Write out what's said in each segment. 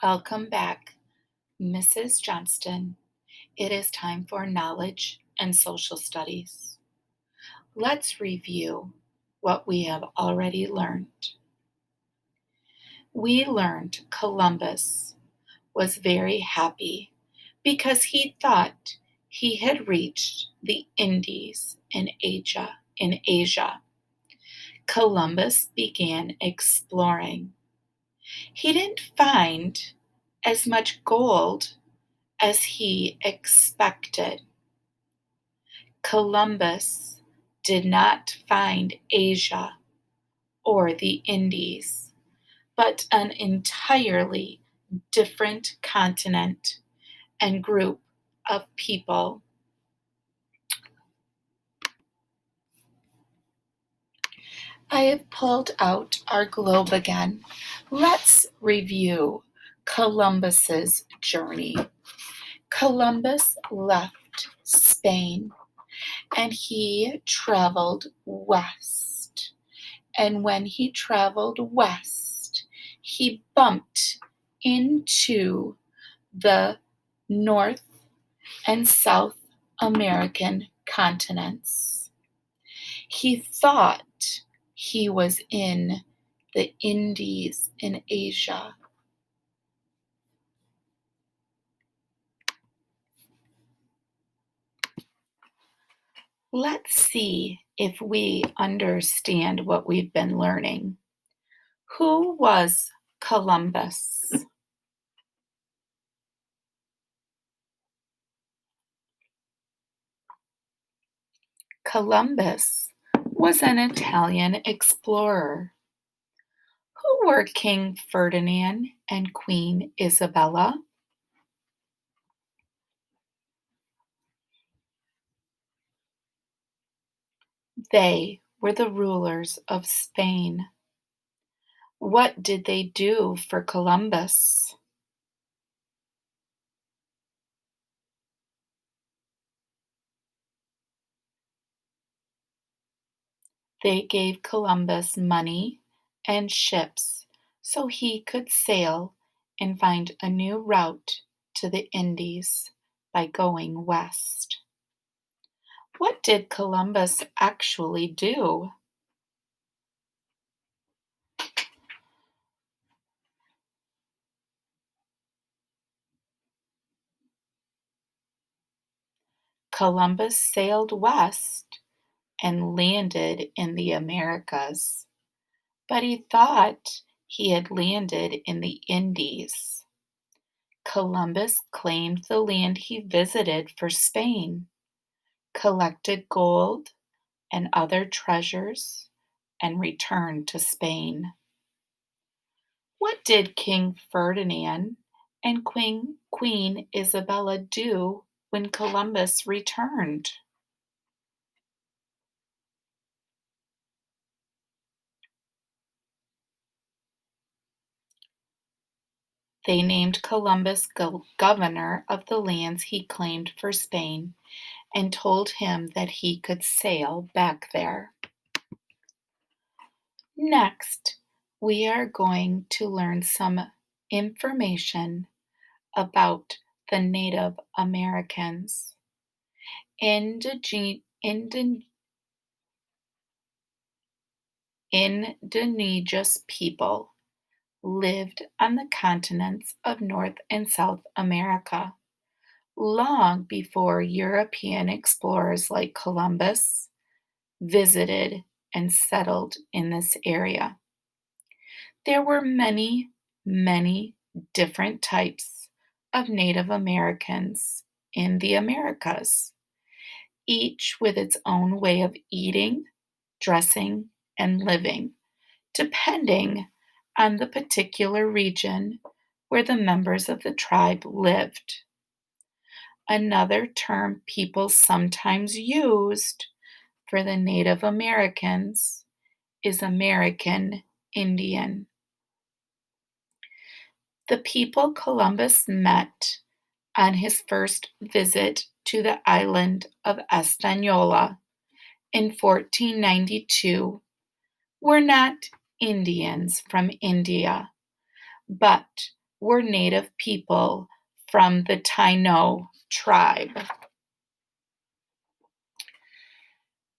Welcome back, Mrs. Johnston. It is time for knowledge and social studies. Let's review what we have already learned. We learned Columbus was very happy because he thought he had reached the Indies in Asia. Columbus began exploring. He didn't find as much gold as he expected. Columbus did not find Asia or the Indies, but an entirely different continent and group of people. I have pulled out our globe again. Let's review Columbus's journey. Columbus left Spain and he traveled west. And when he traveled west, he bumped into the North and South American continents. He thought he was in the Indies in Asia. Let's see if we understand what we've been learning. Who was Columbus? Columbus was an Italian explorer. Who were King Ferdinand and Queen Isabella? They were the rulers of Spain. What did they do for Columbus? They gave Columbus money and ships so he could sail and find a new route to the Indies by going west. What did Columbus actually do? Columbus sailed west and landed in the Americas, but he thought he had landed in the Indies. Columbus claimed the land he visited for Spain, collected gold and other treasures, and returned to Spain. What did King Ferdinand and Queen Isabella do when Columbus returned? They named Columbus governor of the lands he claimed for Spain and told him that he could sail back there. Next, we are going to learn some information about the Native Americans. Indigenous people lived on the continents of North and South America long before European explorers like Columbus visited and settled in this area. There were many, many different types of Native Americans in the Americas, each with its own way of eating, dressing, and living, depending on the particular region where the members of the tribe lived. Another term people sometimes used for the Native Americans is American Indian. The people Columbus met on his first visit to the island of Hispaniola in 1492 were not Indians from India, but were native people from the Taino tribe.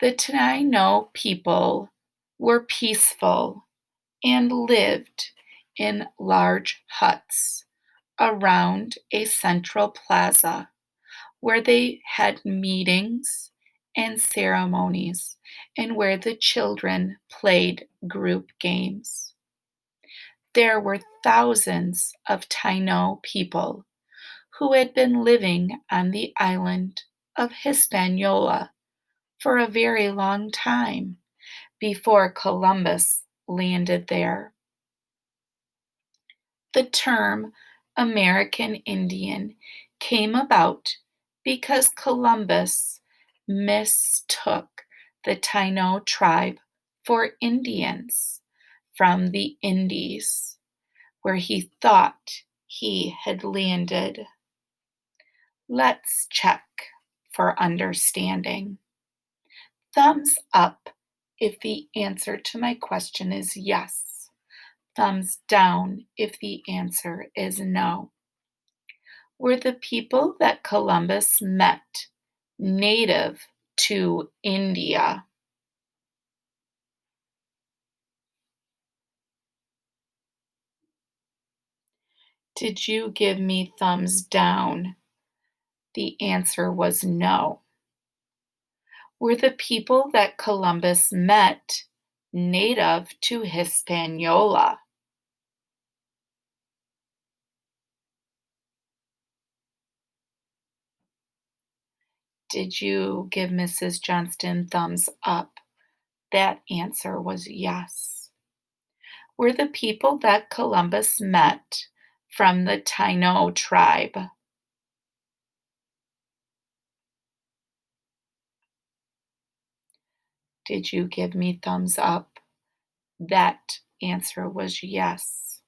The Taino people were peaceful and lived in large huts around a central plaza where they had meetings and ceremonies and where the children played group games. There were thousands of Taino people who had been living on the island of Hispaniola for a very long time before Columbus landed there. The term American Indian came about because Columbus mistook the Taino tribe for Indians from the Indies, where he thought he had landed. Let's check for understanding. Thumbs up if the answer to my question is yes. Thumbs down if the answer is no. Were the people that Columbus met native to India? Did you give me thumbs down? The answer was no. Were the people that Columbus met native to Hispaniola? Did you give Mrs. Johnston thumbs up? That answer was yes. Were the people that Columbus met from the Taino tribe? Did you give me thumbs up? That answer was yes.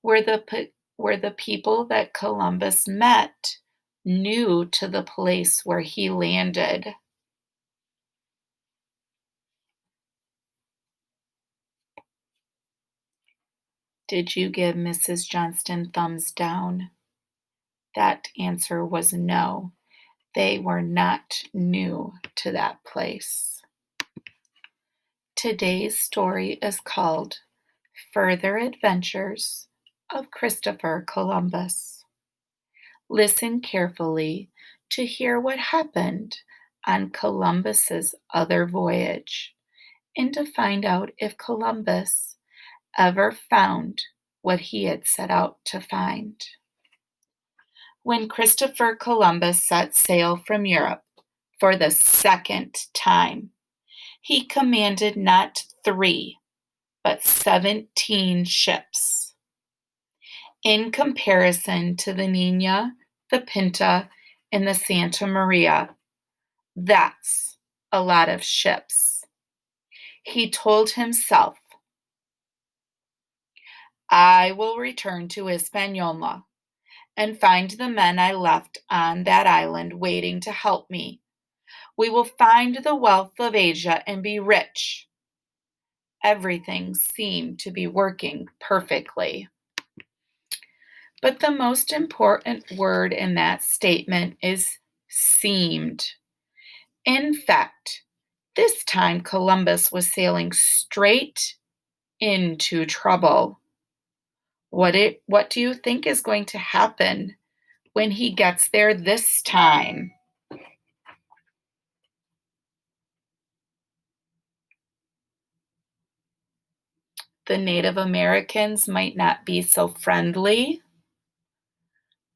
Were the people that Columbus met new to the place where he landed? Did you give Mrs. Johnston thumbs down? That answer was no. They were not new to that place. Today's story is called Further Adventures of Christopher Columbus. Listen carefully to hear what happened on Columbus's other voyage and to find out if Columbus ever found what he had set out to find. When Christopher Columbus set sail from Europe for the second time, he commanded not 3, but 17 ships. In comparison to the Nina, the Pinta, and the Santa Maria, that's a lot of ships. He told himself, I will return to Hispaniola and find the men I left on that island waiting to help me. We will find the wealth of Asia and be rich. Everything seemed to be working perfectly. But the most important word in that statement is seemed. In fact, this time Columbus was sailing straight into trouble. What do you think is going to happen when he gets there this time? The Native Americans might not be so friendly.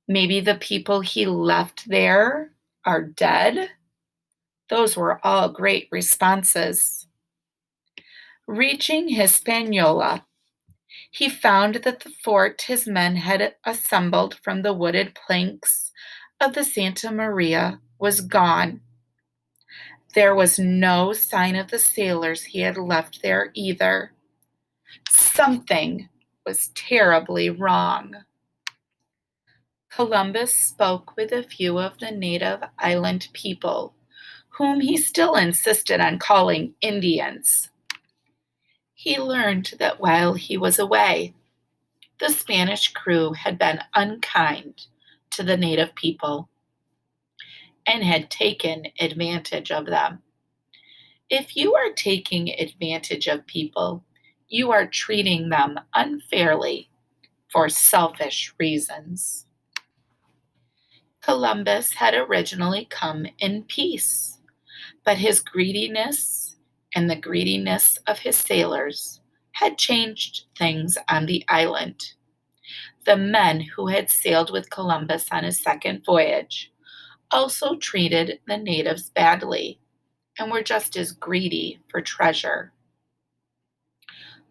Maybe the people he left there are dead. Those were all great responses. Reaching Hispaniola, he found that the fort his men had assembled from the wooded planks of the Santa Maria was gone. There was no sign of the sailors he had left there either. Something was terribly wrong. Columbus spoke with a few of the native island people, whom he still insisted on calling Indians. He learned that while he was away, The Spanish crew had been unkind to the native people and had taken advantage of them. If you are taking advantage of people, you are treating them unfairly for selfish reasons. Columbus had originally come in peace, but his greediness and the greediness of his sailors had changed things on the island. The men who had sailed with Columbus on his second voyage also treated the natives badly and were just as greedy for treasure.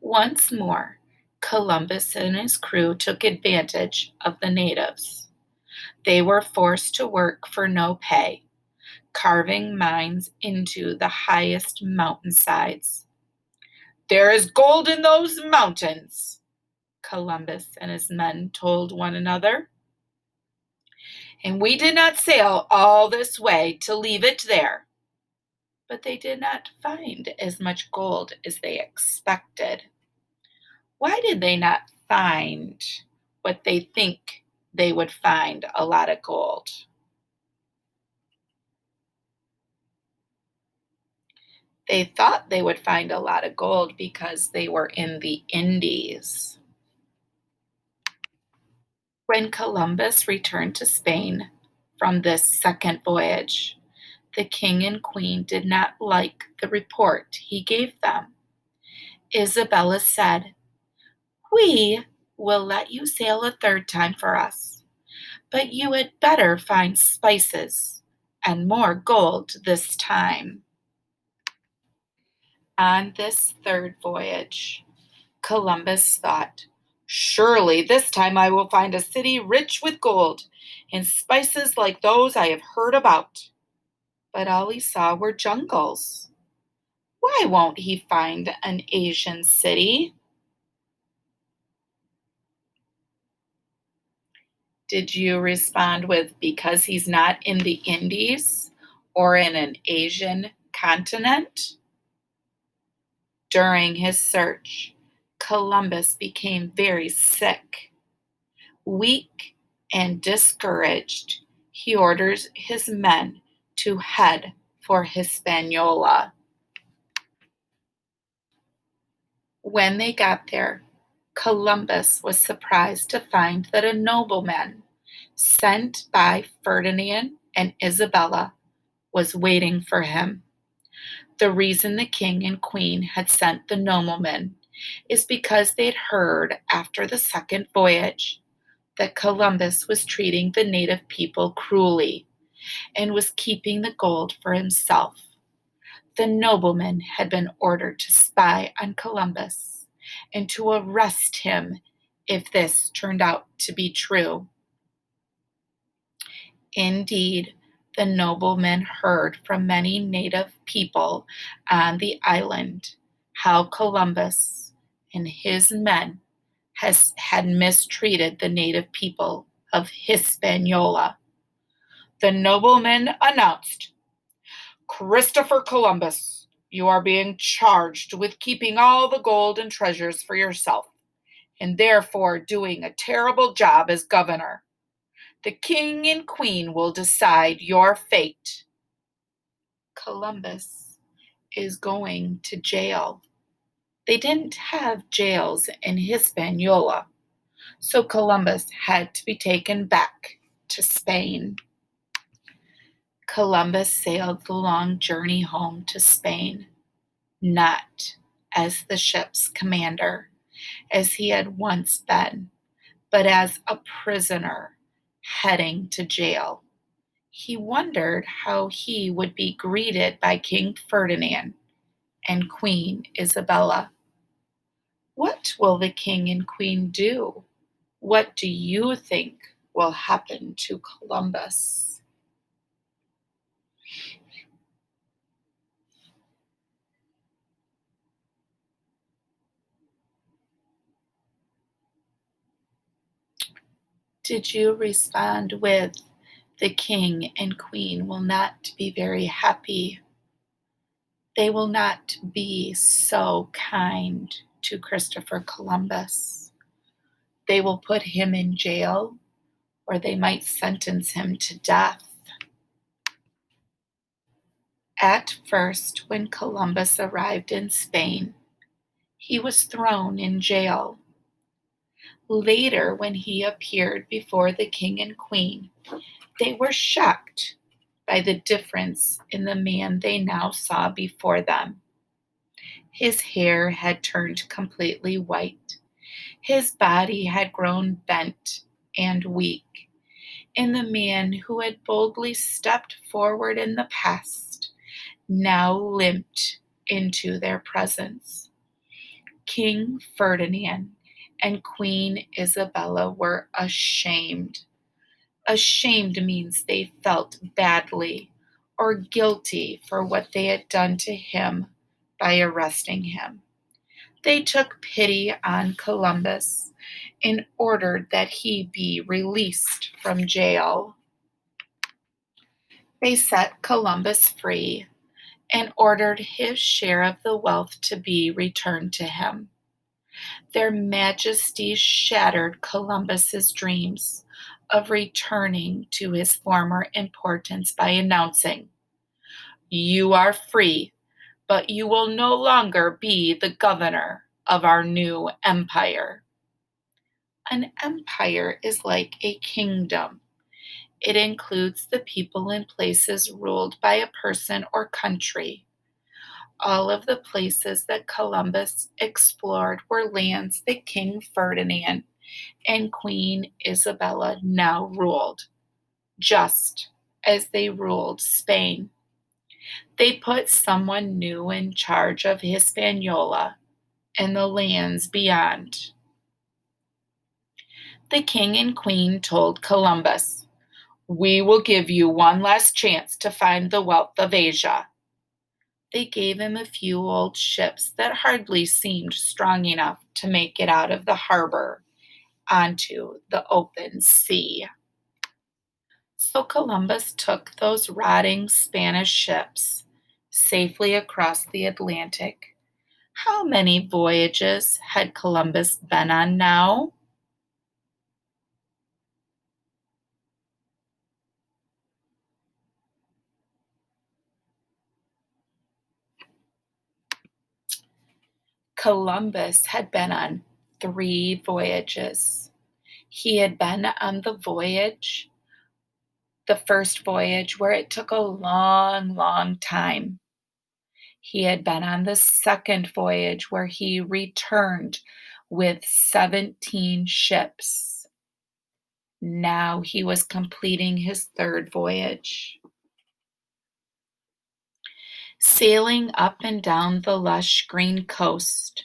Once more, Columbus and his crew took advantage of the natives. They were forced to work for no pay, carving mines into the highest mountainsides. "There is gold in those mountains," Columbus and his men told one another, "and we did not sail all this way to leave it there." But they did not find as much gold as they expected. Why did they not find what they think they would find? A lot of gold. They thought they would find a lot of gold because they were in the Indies. When Columbus returned to Spain from this second voyage, the king and queen did not like the report he gave them. Isabella said, "We will let you sail a third time for us, but you had better find spices and more gold this time." On this third voyage, Columbus thought, "Surely this time I will find a city rich with gold and spices like those I have heard about." But all he saw were jungles. Why won't he find an Asian city? Did you respond with because he's not in the Indies or in an Asian continent? During his search, Columbus became very sick. Weak and discouraged, he orders his men to head for Hispaniola. When they got there, Columbus was surprised to find that a nobleman sent by Ferdinand and Isabella was waiting for him. The reason the king and queen had sent the nobleman is because they'd heard after the second voyage that Columbus was treating the native people cruelly and was keeping the gold for himself. The nobleman had been ordered to spy on Columbus and to arrest him if this turned out to be true. Indeed, the nobleman heard from many native people on the island how Columbus and his men had mistreated the native people of Hispaniola. The nobleman announced, "Christopher Columbus, you are being charged with keeping all the gold and treasures for yourself, and therefore doing a terrible job as governor. The king and queen will decide your fate." Columbus is going to jail. They didn't have jails in Hispaniola, so Columbus had to be taken back to Spain. Columbus sailed the long journey home to Spain, not as the ship's commander, as he had once been, but as a prisoner heading to jail. He wondered how he would be greeted by King Ferdinand and Queen Isabella. What will the king and queen do? What do you think will happen to Columbus? Did you respond with, "The king and queen will not be very happy. They will not be so kind to Christopher Columbus"? They will put him in jail, or they might sentence him to death. At first, when Columbus arrived in Spain, he was thrown in jail. Later, when he appeared before the king and queen, they were shocked by the difference in the man they now saw before them. His hair had turned completely white. His body had grown bent and weak, and the man who had boldly stepped forward in the past now limped into their presence. King Ferdinand and Queen Isabella were ashamed. Ashamed means they felt badly or guilty for what they had done to him by arresting him. They took pity on Columbus and ordered that he be released from jail. They set Columbus free and ordered his share of the wealth to be returned to him. Their majesties shattered Columbus's dreams of returning to his former importance by announcing, "You are free, but you will no longer be the governor of our new empire." An empire is like a kingdom. It includes the people and places ruled by a person or country. All of the places that Columbus explored were lands that King Ferdinand and Queen Isabella now ruled, just as they ruled Spain. They put someone new in charge of Hispaniola and the lands beyond. The king and queen told Columbus, "We will give you one last chance to find the wealth of Asia." They gave him a few old ships that hardly seemed strong enough to make it out of the harbor onto the open sea. So Columbus took those rotting Spanish ships safely across the Atlantic. How many voyages had Columbus been on now? Columbus had been on 3 voyages. He had been on the first voyage, where it took a long, long time. He had been on the second voyage, where he returned with 17 ships. Now he was completing his third voyage. Sailing up and down the lush green coast,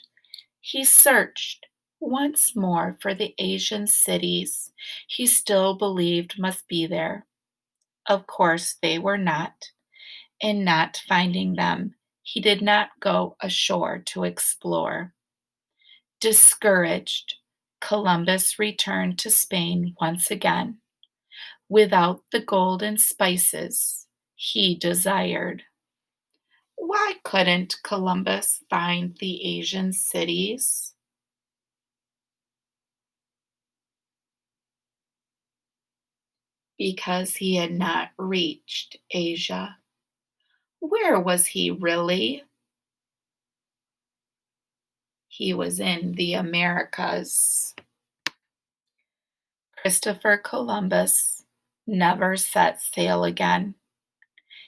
he searched once more for the Asian cities he still believed must be there. Of course, they were not. In not finding them, he did not go ashore to explore. Discouraged, Columbus returned to Spain once again, without the gold and spices he desired. Why couldn't Columbus find the Asian cities? Because he had not reached Asia. Where was he really? He was in the Americas. Christopher Columbus never set sail again.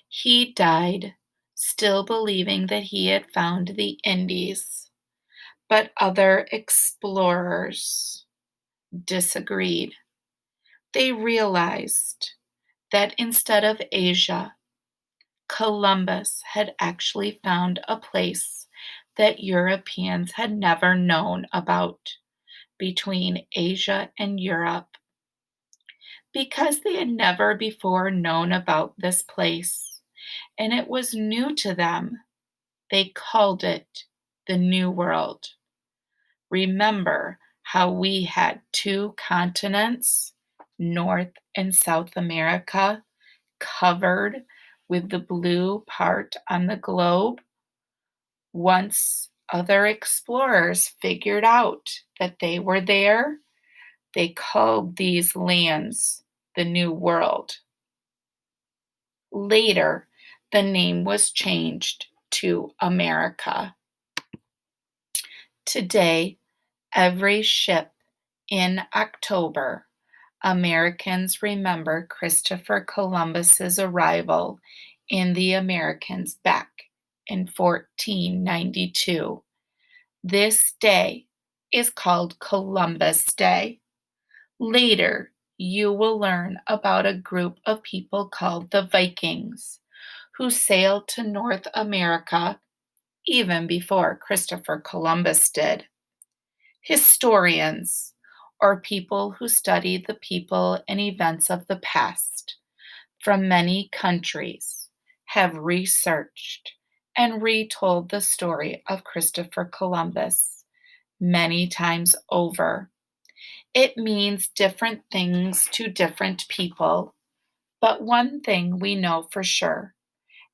He died, still believing that he had found the Indies, but other explorers disagreed. They realized that instead of Asia, Columbus had actually found a place that Europeans had never known about between Asia and Europe. Because they had never before known about this place, and it was new to them, they called it the New World. Remember how we had 2 continents, North and South America, covered with the blue part on the globe? Once other explorers figured out that they were there, They called these lands the New World. Later, the name was changed to America. Today, every ship in October, Americans remember Christopher Columbus's arrival in the Americas back in 1492. This day is called Columbus Day. Later, you will learn about a group of people called the Vikings who sailed to North America even before Christopher Columbus did. Historians, or people who study the people and events of the past from many countries, have researched and retold the story of Christopher Columbus many times over. It means different things to different people, but one thing we know for sure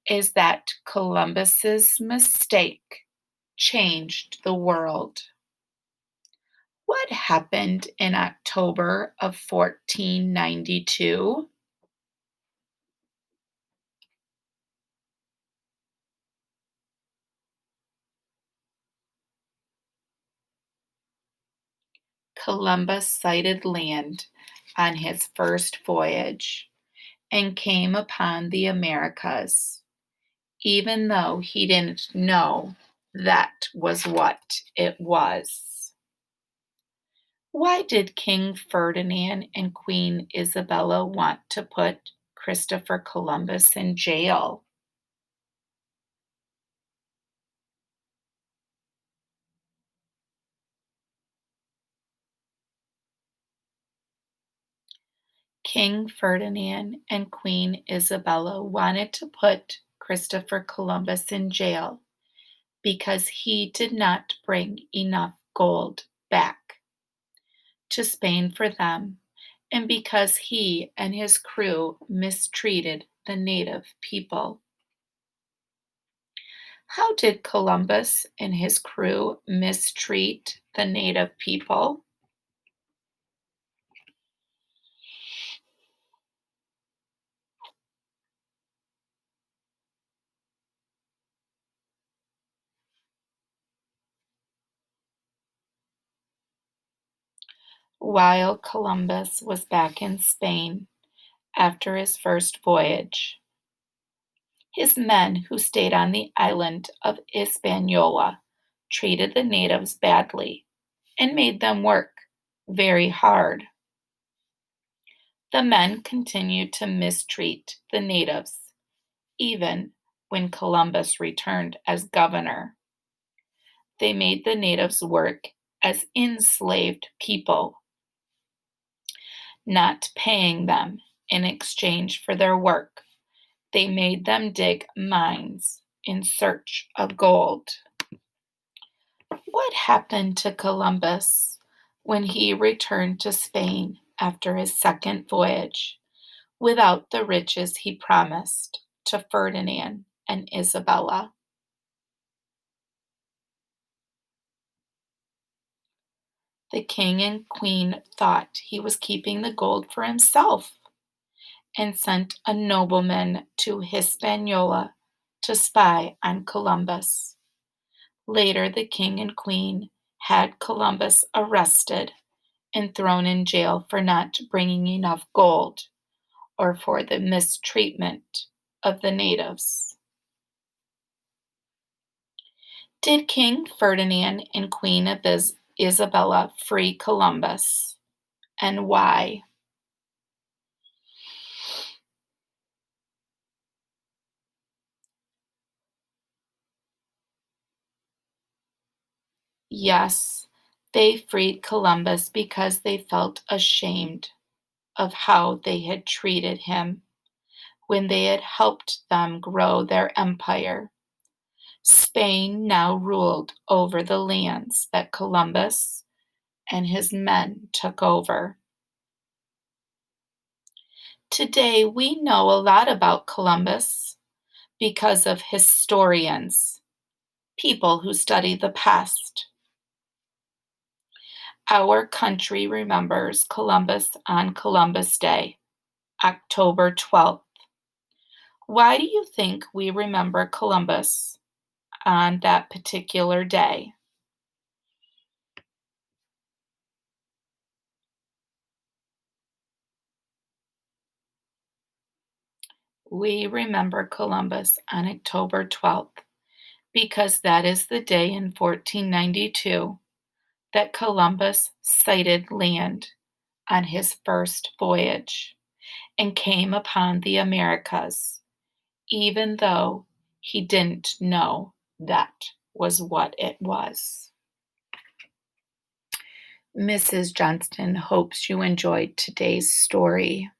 is that Columbus's mistake changed the world. What happened in October of 1492? Columbus sighted land on his first voyage and came upon the Americas, even though he didn't know that was what it was. Why did King Ferdinand and Queen Isabella want to put Christopher Columbus in jail? King Ferdinand and Queen Isabella wanted to put Christopher Columbus in jail because he did not bring enough gold back to Spain for them, and because he and his crew mistreated the native people. How did Columbus and his crew mistreat the native people? While Columbus was back in Spain after his first voyage, his men who stayed on the island of Hispaniola treated the natives badly and made them work very hard. The men continued to mistreat the natives even when Columbus returned as governor. They made the natives work as enslaved people, not paying them in exchange for their work. They made them dig mines in search of gold. What happened to Columbus when he returned to Spain after his second voyage without the riches he promised to Ferdinand and Isabella? The king and queen thought he was keeping the gold for himself and sent a nobleman to Hispaniola to spy on Columbus. Later, the king and queen had Columbus arrested and thrown in jail for not bringing enough gold or for the mistreatment of the natives. Did King Ferdinand and Queen Isabella free Columbus, and why? Yes, they freed Columbus because they felt ashamed of how they had treated him when they had helped them grow their empire. Spain now ruled over the lands that Columbus and his men took over. Today, we know a lot about Columbus because of historians, people who study the past. Our country remembers Columbus on Columbus Day, October 12th. Why do you think we remember Columbus on that particular day? We remember Columbus on October 12th because that is the day in 1492 that Columbus sighted land on his first voyage and came upon the Americas, even though he didn't know that was what it was. Mrs. Johnston hopes you enjoyed today's story.